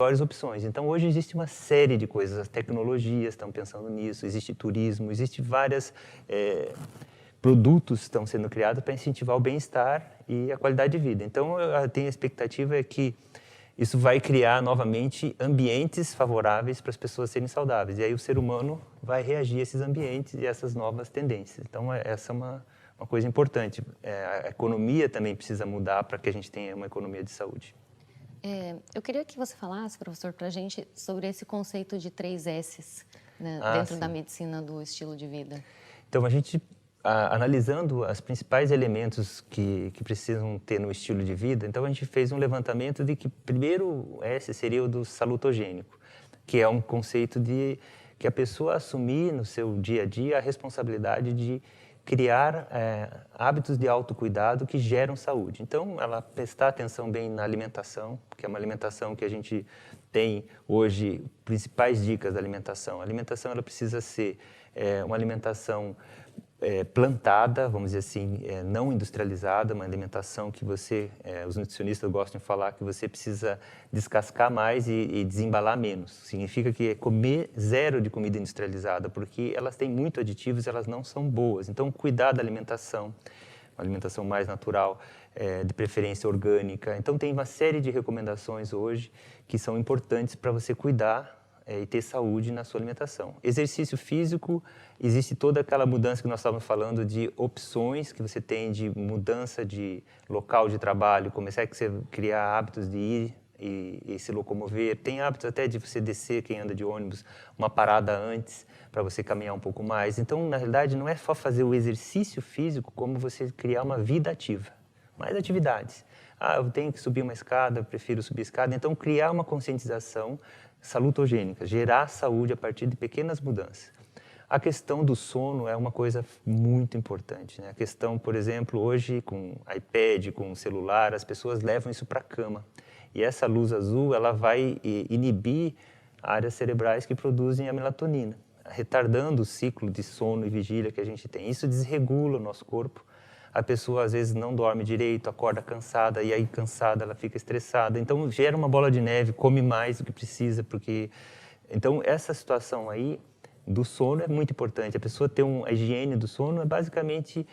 melhores opções. Então, hoje existe uma série de coisas, as tecnologias estão pensando nisso, existe turismo, existe vários produtos que estão sendo criados para incentivar o bem-estar e a qualidade de vida. Então, eu tenho a expectativa é que isso vai criar novamente ambientes favoráveis para as pessoas serem saudáveis. E aí o ser humano vai reagir a esses ambientes e a essas novas tendências. Então, essa é uma coisa importante. A economia também precisa mudar para que a gente tenha uma economia de saúde. Eu queria que você falasse, professor, para a gente sobre esse conceito de 3 S's, né, Ah, dentro da sim. medicina do estilo de vida. Então, a gente, analisando os principais elementos que precisam ter no estilo de vida, então a gente fez um levantamento de que primeiro S seria o do salutogênico, que é um conceito de que a pessoa assumir no seu dia a dia a responsabilidade de criar hábitos de autocuidado que geram saúde. Então, ela prestar atenção bem na alimentação, que é uma alimentação que a gente tem hoje, principais dicas da alimentação. A alimentação ela precisa ser uma alimentação plantada, vamos dizer assim, não industrializada, uma alimentação que você, os nutricionistas gostam de falar que você precisa descascar mais e desembalar menos. Significa que é comer zero de comida industrializada, porque elas têm muito aditivos e elas não são boas. Então, cuidar da alimentação, uma alimentação mais natural, de preferência orgânica. Então, tem uma série de recomendações hoje que são importantes para você cuidar e ter saúde na sua alimentação. Exercício físico, existe toda aquela mudança que nós estávamos falando de opções que você tem de mudança de local de trabalho, começar a criar hábitos de ir e se locomover. Tem hábitos até de você descer, quem anda de ônibus, uma parada antes para você caminhar um pouco mais. Então, na realidade, não é só fazer o exercício físico, como você criar uma vida ativa. Mais atividades. Eu tenho que subir uma escada, eu prefiro subir escada. Então, criar uma conscientização salutogênica, gerar saúde a partir de pequenas mudanças. A questão do sono é uma coisa muito importante, né? A questão, por exemplo, hoje com iPad, com celular, as pessoas levam isso para a cama. E essa luz azul, ela vai inibir áreas cerebrais que produzem a melatonina, retardando o ciclo de sono e vigília que a gente tem. Isso desregula o nosso corpo. A pessoa, às vezes, não dorme direito, acorda cansada, e aí, cansada, ela fica estressada. Então, gera uma bola de neve, come mais do que precisa, porque... Então, essa situação aí do sono é muito importante. A pessoa ter a higiene do sono é basicamente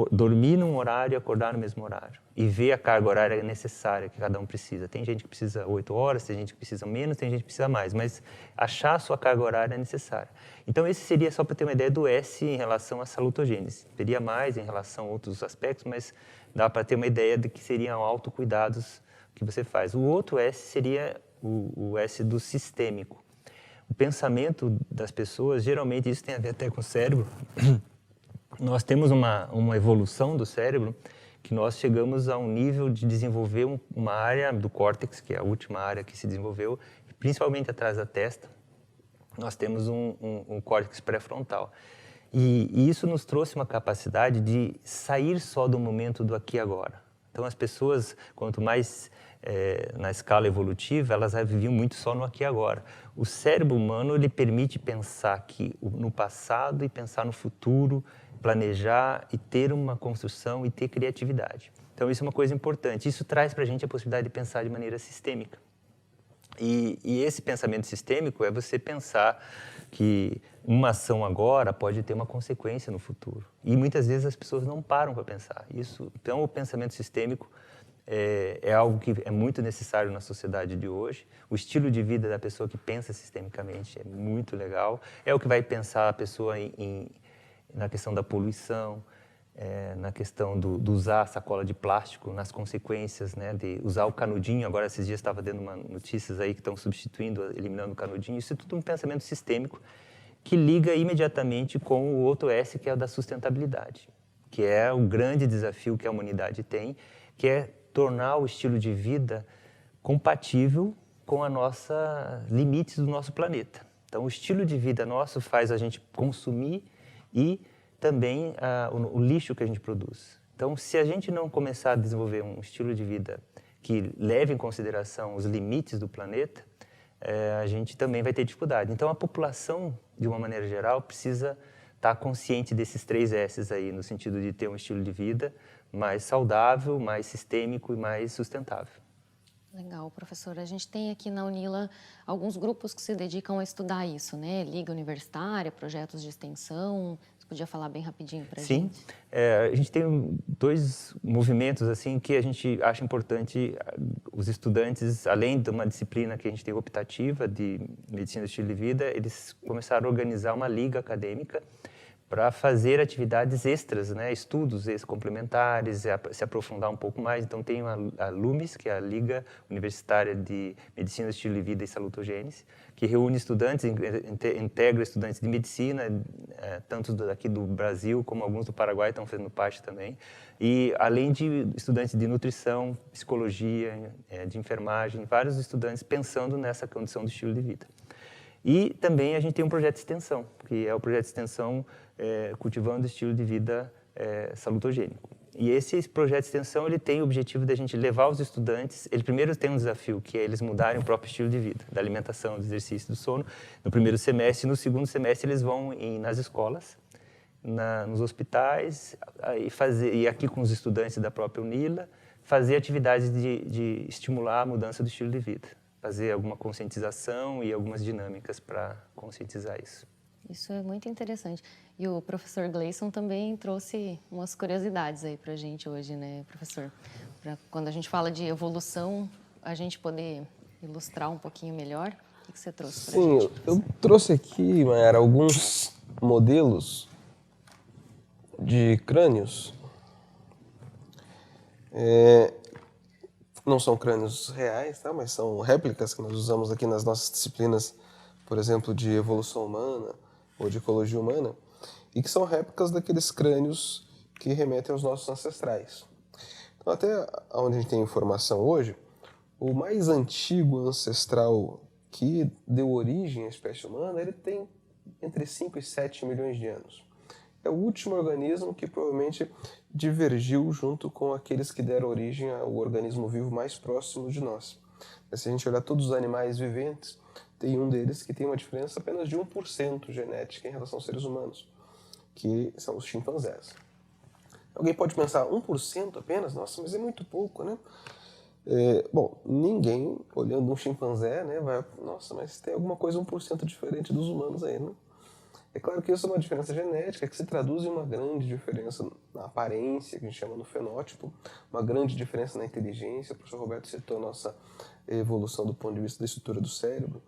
dormir num horário e acordar no mesmo horário. E ver a carga horária necessária que cada um precisa. Tem gente que precisa 8 horas, tem gente que precisa menos, tem gente que precisa mais. Mas achar a sua carga horária é necessária. Então, esse seria só para ter uma ideia do S em relação à salutogênese. Teria mais em relação a outros aspectos, mas dá para ter uma ideia de que seriam autocuidados que você faz. O outro S seria o S do sistêmico. O pensamento das pessoas, geralmente isso tem a ver até com o cérebro. Nós temos uma evolução do cérebro que nós chegamos a um nível de desenvolver uma área do córtex, que é a última área que se desenvolveu, principalmente atrás da testa. Nós temos um córtex pré-frontal. E isso nos trouxe uma capacidade de sair só do momento do aqui e agora. Então, as pessoas, quanto mais na escala evolutiva, elas viviam muito só no aqui e agora. O cérebro humano, ele permite pensar no passado e pensar no futuro, planejar e ter uma construção e ter criatividade. Então, isso é uma coisa importante. Isso traz para a gente a possibilidade de pensar de maneira sistêmica. E esse pensamento sistêmico é você pensar que uma ação agora pode ter uma consequência no futuro. E muitas vezes as pessoas não param para pensar isso. Então, o pensamento sistêmico é algo que é muito necessário na sociedade de hoje. O estilo de vida da pessoa que pensa sistemicamente é muito legal. É o que vai pensar a pessoa na questão da poluição, na questão do usar a sacola de plástico, nas consequências, né, de usar o canudinho. Agora, esses dias, estava dando notícias aí que estão substituindo, eliminando o canudinho. Isso é tudo um pensamento sistêmico que liga imediatamente com o outro S, que é o da sustentabilidade, que é o grande desafio que a humanidade tem, que é tornar o estilo de vida compatível com a limites do nosso planeta. Então, o estilo de vida nosso faz a gente consumir e também o lixo que a gente produz. Então, se a gente não começar a desenvolver um estilo de vida que leve em consideração os limites do planeta, a gente também vai ter dificuldade. Então, a população, de uma maneira geral, precisa estar consciente desses 3 S's aí, no sentido de ter um estilo de vida mais saudável, mais sistêmico e mais sustentável. Legal, professora. A gente tem aqui na UNILA alguns grupos que se dedicam a estudar isso, né? Liga Universitária, projetos de extensão. Você podia falar bem rapidinho para a Sim, gente? a gente tem dois movimentos assim que a gente acha importante os estudantes, além de uma disciplina que a gente tem optativa de medicina do estilo de vida, eles começaram a organizar uma liga acadêmica para fazer atividades extras, né, estudos complementares, se aprofundar um pouco mais. Então tem a LUMES, que é a Liga Universitária de Medicina do Estilo de Vida e Salutogênese, que reúne estudantes, integra estudantes de medicina, tanto daqui do Brasil como alguns do Paraguai estão fazendo parte também, e além de estudantes de nutrição, psicologia, de enfermagem, vários estudantes pensando nessa condição do estilo de vida. E também a gente tem um projeto de extensão, que é o projeto de extensão Cultivando Estilo de Vida Salutogênico. E esse projeto de extensão ele tem o objetivo de a gente levar os estudantes, ele primeiro tem um desafio, que é eles mudarem o próprio estilo de vida, da alimentação, do exercício, do sono, no primeiro semestre. E no segundo semestre eles vão nas escolas, nos hospitais, e aqui com os estudantes da própria UNILA, fazer atividades de estimular a mudança do estilo de vida, fazer alguma conscientização e algumas dinâmicas para conscientizar isso. Isso é muito interessante. E o professor Gleison também trouxe umas curiosidades aí para a gente hoje, né, professor? Pra quando a gente fala de evolução, a gente poder ilustrar um pouquinho melhor. O que você trouxe para a gente? Sim, eu trouxe aqui, Mayara, alguns modelos de crânios. Não são crânios reais, tá? Mas são réplicas que nós usamos aqui nas nossas disciplinas, por exemplo, de evolução humana ou de ecologia humana, e que são réplicas daqueles crânios que remetem aos nossos ancestrais. Então, até onde a gente tem informação hoje, o mais antigo ancestral que deu origem à espécie humana, ele tem entre 5 e 7 milhões de anos. É o último organismo que provavelmente divergiu junto com aqueles que deram origem ao organismo vivo mais próximo de nós. Mas se a gente olhar todos os animais viventes, tem um deles que tem uma diferença apenas de 1% genética em relação aos seres humanos, que são os chimpanzés. Alguém pode pensar, 1% apenas? Nossa, mas é muito pouco, né? Bom, ninguém, olhando um chimpanzé, né, vai... Nossa, mas tem alguma coisa 1% diferente dos humanos aí, né? É claro que isso é uma diferença genética que se traduz em uma grande diferença na aparência, que a gente chama no fenótipo, uma grande diferença na inteligência. O professor Roberto citou a nossa evolução do ponto de vista da estrutura do cérebro.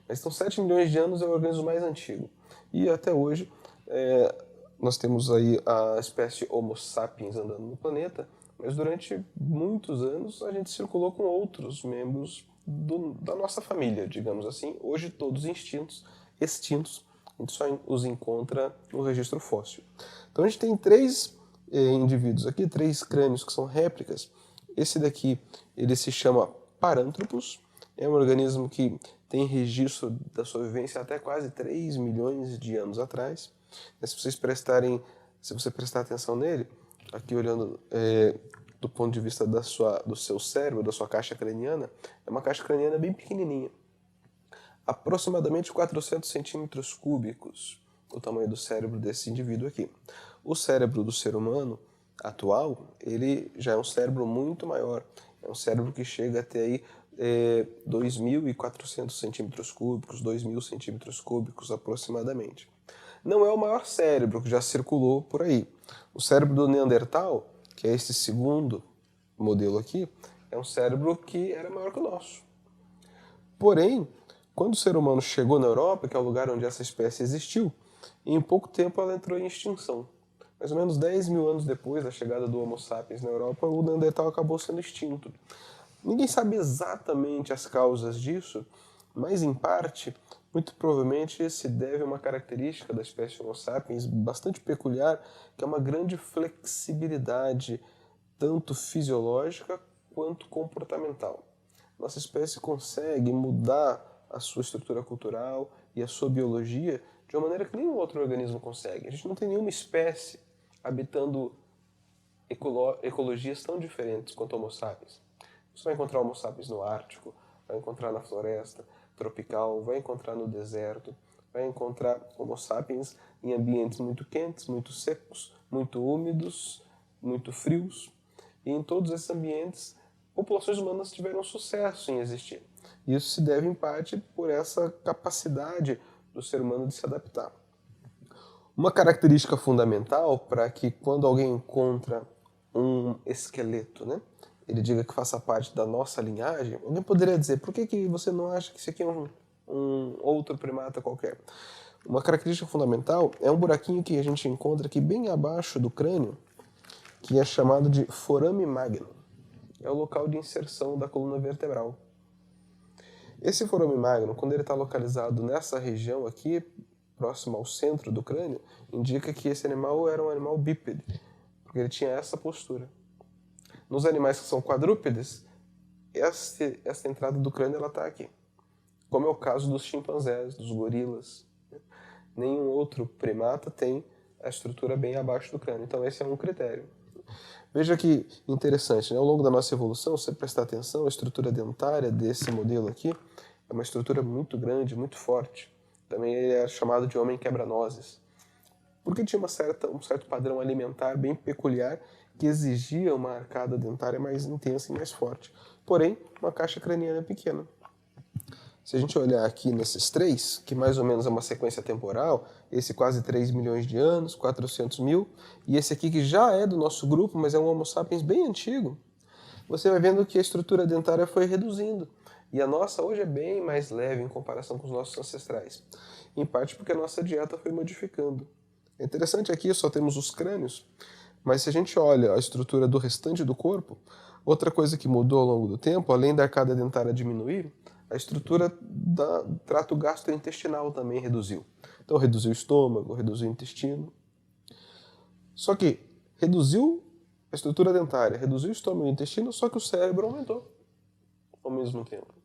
Mas então, 7 milhões de anos é o organismo mais antigo. E até hoje, nós temos aí a espécie Homo sapiens andando no planeta, mas durante muitos anos a gente circulou com outros membros da nossa família, digamos assim, hoje todos extintos, a gente só os encontra no registro fóssil. Então a gente tem três indivíduos aqui, três crânios que são réplicas. Esse daqui, ele se chama Paranthropus, é um organismo que tem registro da sua vivência até quase 3 milhões de anos atrás. Se você prestar atenção nele, aqui olhando do ponto de vista do seu cérebro, da sua caixa craniana, é uma caixa craniana bem pequenininha. Aproximadamente 400 centímetros cúbicos, o tamanho do cérebro desse indivíduo aqui. O cérebro do ser humano atual, ele já é um cérebro muito maior. É um cérebro que chega até aí 2.400 centímetros cúbicos, 2.000 centímetros cúbicos aproximadamente. Não é o maior cérebro que já circulou por aí. O cérebro do Neandertal, que é esse segundo modelo aqui, é um cérebro que era maior que o nosso. Porém, quando o ser humano chegou na Europa, que é o lugar onde essa espécie existiu, em pouco tempo ela entrou em extinção. Mais ou menos 10 mil anos depois da chegada do Homo sapiens na Europa, o Neandertal acabou sendo extinto. Ninguém sabe exatamente as causas disso, mas em parte, muito provavelmente se deve a uma característica da espécie Homo sapiens bastante peculiar, que é uma grande flexibilidade, tanto fisiológica quanto comportamental. Nossa espécie consegue mudar a sua estrutura cultural e a sua biologia de uma maneira que nenhum outro organismo consegue. A gente não tem nenhuma espécie habitando ecologias tão diferentes quanto o Homo sapiens. Você vai encontrar Homo sapiens no Ártico, vai encontrar na floresta tropical, vai encontrar no deserto, vai encontrar Homo sapiens em ambientes muito quentes, muito secos, muito úmidos, muito frios. E em todos esses ambientes populações humanas tiveram sucesso em existir. Isso se deve, em parte, por essa capacidade do ser humano de se adaptar. Uma característica fundamental para que, quando alguém encontra um esqueleto, né, ele diga que faça parte da nossa linhagem, alguém poderia dizer, por que você não acha que isso aqui é um outro primata qualquer? Uma característica fundamental é um buraquinho que a gente encontra aqui bem abaixo do crânio, que é chamado de forame magnum. É o local de inserção da coluna vertebral. Esse forame magnum, quando ele está localizado nessa região aqui, próximo ao centro do crânio, indica que esse animal era um animal bípede, porque ele tinha essa postura. Nos animais que são quadrúpedes, essa entrada do crânio está aqui, como é o caso dos chimpanzés, dos gorilas. Nenhum outro primata tem a estrutura bem abaixo do crânio, então esse é um critério. Veja que interessante, né? Ao longo da nossa evolução, se você prestar atenção, a estrutura dentária desse modelo aqui é uma estrutura muito grande, muito forte. Também ele é chamado de homem quebra-nozes, porque tinha um certo padrão alimentar bem peculiar que exigia uma arcada dentária mais intensa e mais forte. Porém, uma caixa craniana pequena. Se a gente olhar aqui nesses três, que mais ou menos é uma sequência temporal, esse quase 3 milhões de anos, 400 mil, e esse aqui que já é do nosso grupo, mas é um Homo sapiens bem antigo, você vai vendo que a estrutura dentária foi reduzindo. E a nossa hoje é bem mais leve em comparação com os nossos ancestrais. Em parte porque a nossa dieta foi modificando. É interessante aqui, só temos os crânios, mas se a gente olha a estrutura do restante do corpo, outra coisa que mudou ao longo do tempo, além da arcada dentária diminuir, a estrutura do trato gastrointestinal também reduziu. Então reduziu o estômago, reduziu o intestino. Só que reduziu a estrutura dentária, reduziu o estômago e o intestino, só que o cérebro aumentou ao mesmo tempo.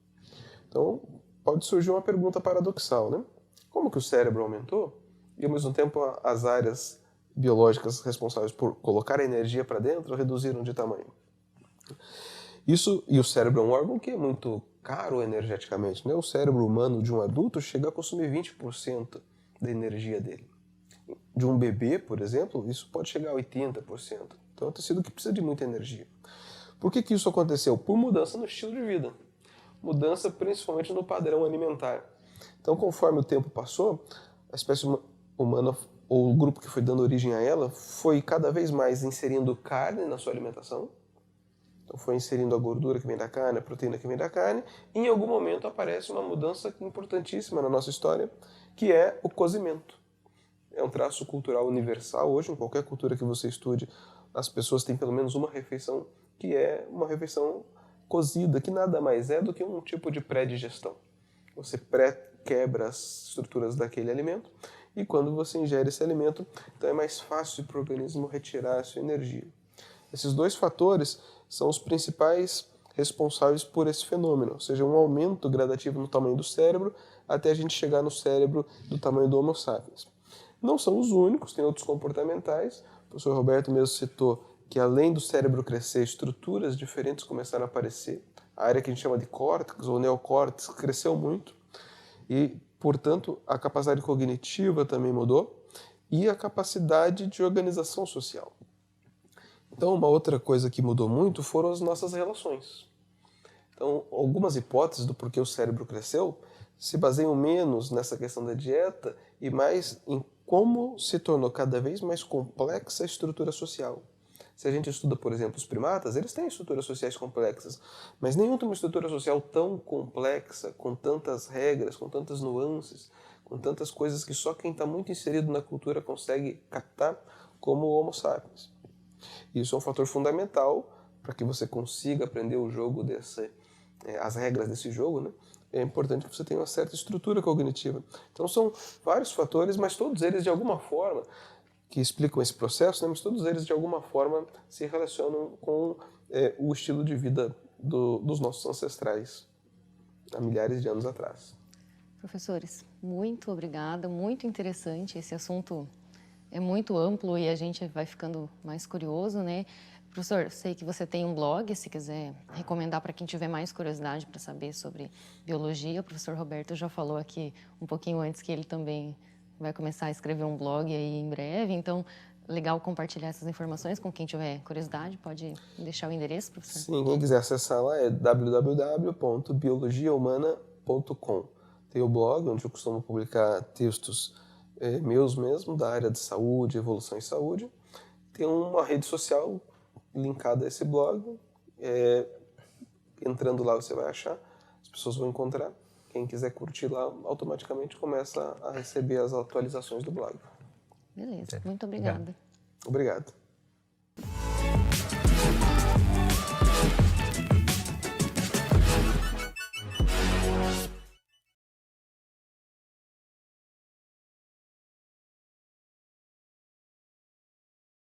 Então pode surgir uma pergunta paradoxal, né? Como que o cérebro aumentou e ao mesmo tempo as áreas biológicas responsáveis por colocar a energia para dentro reduziram de tamanho? Isso, e o cérebro é um órgão que é muito caro energeticamente, né? O cérebro humano de um adulto chega a consumir 20% da energia dele. De um bebê, por exemplo, isso pode chegar a 80%. Então é um tecido que precisa de muita energia. Por que isso aconteceu? Por mudança no estilo de vida. Mudança principalmente no padrão alimentar. Então, conforme o tempo passou, a espécie humana, ou o grupo que foi dando origem a ela, foi cada vez mais inserindo carne na sua alimentação. Então foi inserindo a gordura que vem da carne, a proteína que vem da carne, e em algum momento aparece uma mudança importantíssima na nossa história, que é o cozimento. É um traço cultural universal hoje, em qualquer cultura que você estude, as pessoas têm pelo menos uma refeição que é uma refeição cozida, que nada mais é do que um tipo de pré-digestão. Você pré-quebra as estruturas daquele alimento, e quando você ingere esse alimento, então é mais fácil para o organismo retirar a sua energia. Esses dois fatores são os principais responsáveis por esse fenômeno, ou seja, um aumento gradativo no tamanho do cérebro até a gente chegar no cérebro do tamanho do Homo sapiens. Não são os únicos, tem outros comportamentais. O professor Roberto mesmo citou que além do cérebro crescer, estruturas diferentes começaram a aparecer. A área que a gente chama de córtex ou neocórtex cresceu muito e, portanto, a capacidade cognitiva também mudou e a capacidade de organização social. Então, uma outra coisa que mudou muito foram as nossas relações. Então, algumas hipóteses do porquê o cérebro cresceu se baseiam menos nessa questão da dieta e mais em como se tornou cada vez mais complexa a estrutura social. Se a gente estuda, por exemplo, os primatas, eles têm estruturas sociais complexas, mas nenhum tem uma estrutura social tão complexa, com tantas regras, com tantas nuances, com tantas coisas que só quem está muito inserido na cultura consegue captar, como o Homo sapiens. Isso é um fator fundamental para que você consiga aprender o jogo as regras desse jogo, né? É importante que você tenha uma certa estrutura cognitiva. Então são vários fatores, mas todos eles de alguma forma que explicam esse processo, né? Mas todos eles de alguma forma se relacionam com o estilo de vida dos nossos ancestrais há milhares de anos atrás. Professores, muito obrigada, muito interessante. Esse assunto é muito amplo e a gente vai ficando mais curioso, né? Professor, sei que você tem um blog, se quiser recomendar para quem tiver mais curiosidade para saber sobre biologia. O professor Roberto já falou aqui um pouquinho antes que ele também vai começar a escrever um blog aí em breve. Então, legal compartilhar essas informações com quem tiver curiosidade. Pode deixar o endereço, professor? Sim, quem quiser acessar lá é www.biologiahumana.com. Tem o blog, onde eu costumo publicar textos meus mesmo, da área de saúde, evolução e saúde. Tem uma rede social linkada a esse blog. Entrando lá você vai achar, as pessoas vão encontrar. Quem quiser curtir lá, automaticamente começa a receber as atualizações do blog. Beleza, muito obrigada. Obrigado.